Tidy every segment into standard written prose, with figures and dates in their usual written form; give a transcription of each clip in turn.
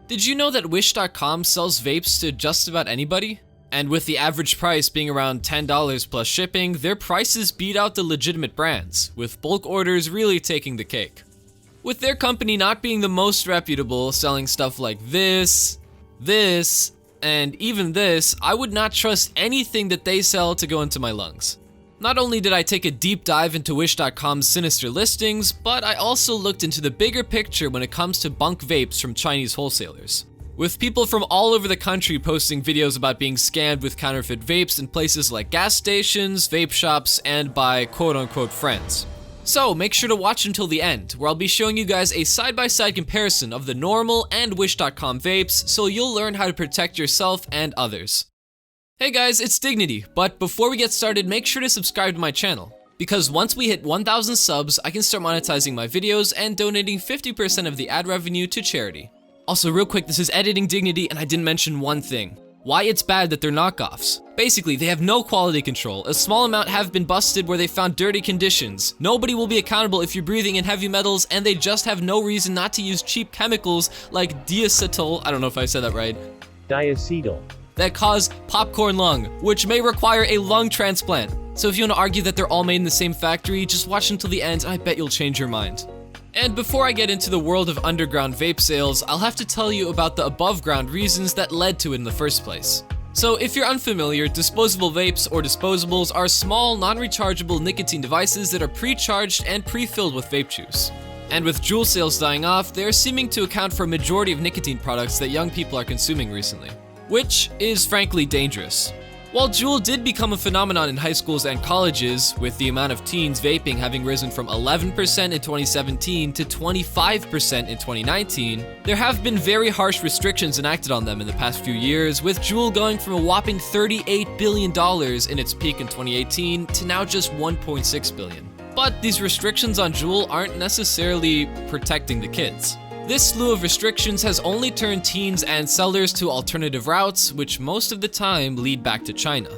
Did you know that Wish.com sells vapes to just about anybody? And with the average price being around $10 plus shipping, their prices beat out the legitimate brands, with bulk orders really taking the cake. With their company not being the most reputable, selling stuff like this, and even this, I would not trust anything that they sell to go into my lungs. Not only did I take a deep dive into Wish.com's sinister listings, but I also looked into the bigger picture when it comes to bunk vapes from Chinese wholesalers. With people from all over the country posting videos about being scammed with counterfeit vapes in places like gas stations, vape shops, and by quote-unquote friends. So make sure to watch until the end, where I'll be showing you guys a side-by-side comparison of the normal and Wish.com vapes, so you'll learn how to protect yourself and others. Hey guys, it's Dignity, but before we get started, make sure to subscribe to my channel, because once we hit 1,000 subs, I can start monetizing my videos and donating 50% of the ad revenue to charity. Also, real quick, this is Editing Dignity, and I didn't mention one thing. Why it's bad that they're knockoffs. Basically, they have no quality control. A small amount have been busted where they found dirty conditions. Nobody will be accountable if you're breathing in heavy metals, and they just have no reason not to use cheap chemicals like diacetyl, I don't know if I said that right, diacetyl, that cause popcorn lung, which may require a lung transplant. So if you want to argue that they're all made in the same factory, just watch until the end and I bet you'll change your mind. And before I get into the world of underground vape sales, I'll have to tell you about the above ground reasons that led to it in the first place. So if you're unfamiliar, disposable vapes or disposables are small, non-rechargeable nicotine devices that are pre-charged and pre-filled with vape juice. And with Juul sales dying off, they're seeming to account for a majority of nicotine products that young people are consuming recently, which is frankly dangerous. While Juul did become a phenomenon in high schools and colleges, with the amount of teens vaping having risen from 11% in 2017 to 25% in 2019, there have been very harsh restrictions enacted on them in the past few years, with Juul going from a whopping $38 billion in its peak in 2018 to now just $1.6 billion. But these restrictions on Juul aren't necessarily protecting the kids. This slew of restrictions has only turned teens and sellers to alternative routes, which most of the time lead back to China.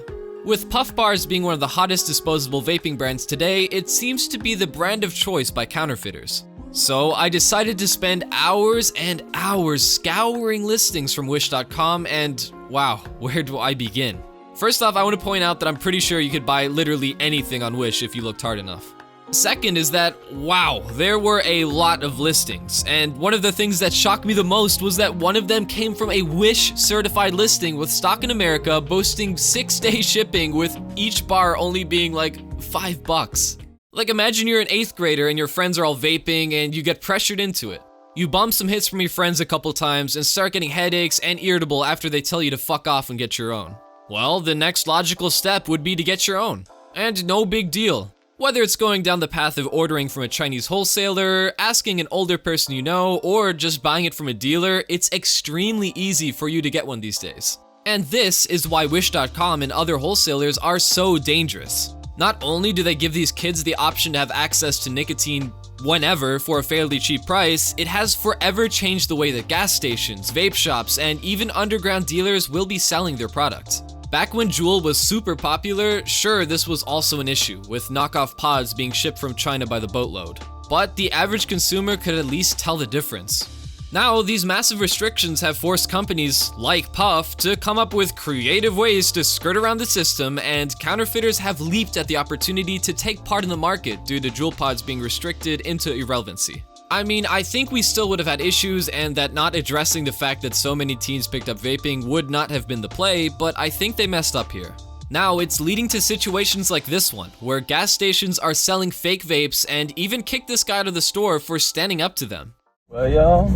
With Puff Bars being one of the hottest disposable vaping brands today, it seems to be the brand of choice by counterfeiters. So I decided to spend hours and hours scouring listings from Wish.com, and wow, where do I begin? First off, I want to point out that I'm pretty sure you could buy literally anything on Wish if you looked hard enough. Second is that, wow, there were a lot of listings, and one of the things that shocked me the most was that one of them came from a Wish certified listing with stock in America, boasting 6-day shipping, with each bar only being like $5. Like, imagine you're an 8th grader and your friends are all vaping and you get pressured into it. You bum some hits from your friends a couple times and start getting headaches and irritable after they tell you to fuck off and get your own. Well, the next logical step would be to get your own. And no big deal. Whether it's going down the path of ordering from a Chinese wholesaler, asking an older person you know, or just buying it from a dealer, it's extremely easy for you to get one these days. And this is why Wish.com and other wholesalers are so dangerous. Not only do they give these kids the option to have access to nicotine whenever for a fairly cheap price, it has forever changed the way that gas stations, vape shops, and even underground dealers will be selling their products. Back when Juul was super popular, sure, this was also an issue, with knockoff pods being shipped from China by the boatload. But the average consumer could at least tell the difference. Now, these massive restrictions have forced companies like Puff to come up with creative ways to skirt around the system, and counterfeiters have leaped at the opportunity to take part in the market due to Juul pods being restricted into irrelevancy. I mean, I think we still would have had issues, and that not addressing the fact that so many teens picked up vaping would not have been the play, but I think they messed up here. Now, it's leading to situations like this one, where gas stations are selling fake vapes and even kick this guy out of the store for standing up to them. Well, y'all,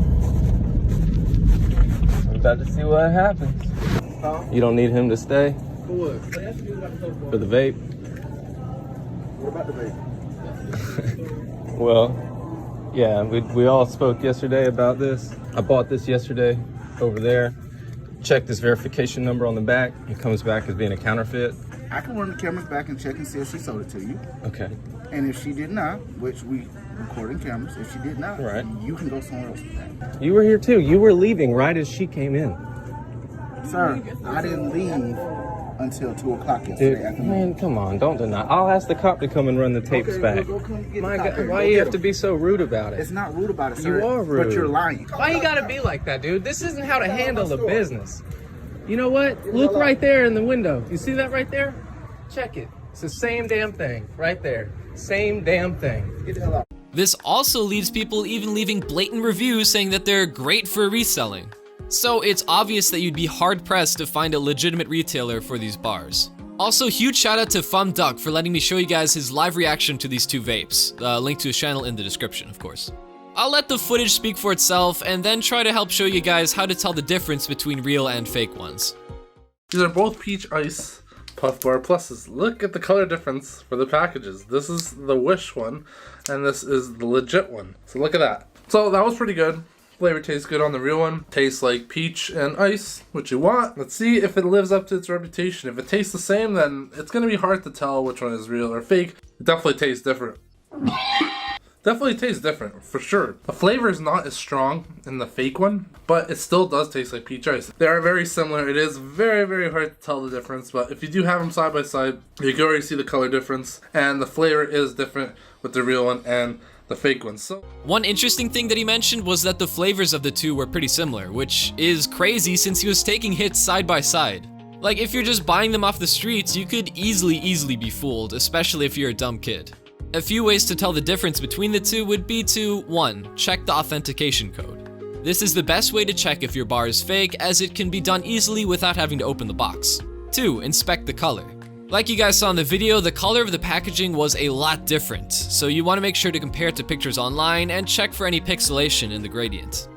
we're about to see what happens. You don't need him to stay? For what? For the vape? What about the vape? Well, yeah, we all spoke yesterday about this. I bought this yesterday over there. Checked this verification number on the back. It comes back as being a counterfeit. I can run the cameras back and check and see if she sold it to you. Okay. And if she did not, which we record in cameras, if she did not, Right. You can go somewhere else with that. You were here too. You were leaving right as she came in. Sir, I didn't leave until 2 o'clock yesterday Dude, afternoon. man, come on, don't deny. I'll ask the cop to come and run the tapes Okay, back. go come get My the cop. God, Go why you get have him. to be so rude about it? It's not rude about it, sir. You are rude. But you're lying. Why you gotta be like that, dude? This isn't how to handle the business. You know what? Look right there in the window. You see that right there? Check it. It's the same damn thing, right there. Same damn thing. Get the hell out. This also leads people even leaving blatant reviews saying that they're great for reselling. So it's obvious that you'd be hard-pressed to find a legitimate retailer for these bars. Also, huge shout out to FumDuck for letting me show you guys his live reaction to these 2 vapes. Link to his channel in the description, of course. I'll let the footage speak for itself and then try to help show you guys how to tell the difference between real and fake ones. These are both Peach Ice Puff Bar Pluses. Look at the color difference for the packages. This is the Wish one, and this is the legit one. So look at that. So that was pretty good. Flavor tastes good on the real one. Tastes like peach and ice, which you want. Let's see if it lives up to its reputation. If it tastes the same, then it's going to be hard to tell which one is real or fake. It definitely tastes different. Definitely tastes different, for sure. The flavor is not as strong in the fake one, but it still does taste like peach ice. They are very similar. It is very, very hard to tell the difference, but if you do have them side by side, you can already see the color difference, and the flavor is different with the real one and the fake one. So One interesting thing that he mentioned was that the flavors of the 2 were pretty similar, which is crazy since he was taking hits side by side. Like, if you're just buying them off the streets, you could easily be fooled, especially if you're a dumb kid. A few ways to tell the difference between the 2 would be to 1. Check the authentication code. This is the best way to check if your bar is fake, as it can be done easily without having to open the box. 2. Inspect the color. Like you guys saw in the video, the color of the packaging was a lot different, so you want to make sure to compare it to pictures online and check for any pixelation in the gradient.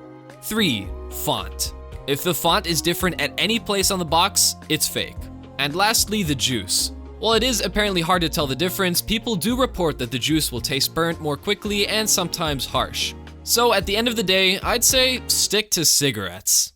3. Font. If the font is different at any place on the box, it's fake. And lastly, the juice. While it is apparently hard to tell the difference, people do report that the juice will taste burnt more quickly and sometimes harsh. So at the end of the day, I'd say stick to cigarettes.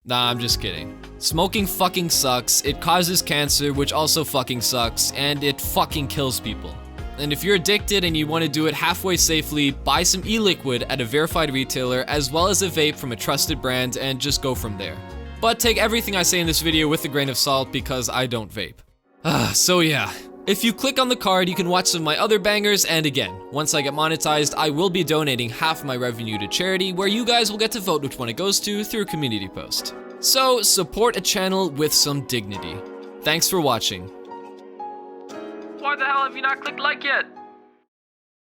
Nah, I'm just kidding. Smoking fucking sucks, it causes cancer, which also fucking sucks, and it fucking kills people. And if you're addicted and you want to do it halfway safely, buy some e-liquid at a verified retailer as well as a vape from a trusted brand and just go from there. But take everything I say in this video with a grain of salt because I don't vape. So yeah, if you click on the card, you can watch some of my other bangers, and again, once I get monetized, I will be donating half my revenue to charity, where you guys will get to vote which one it goes to through a community post. So, support a channel with some dignity. Thanks for watching. Why the hell have you not clicked like yet?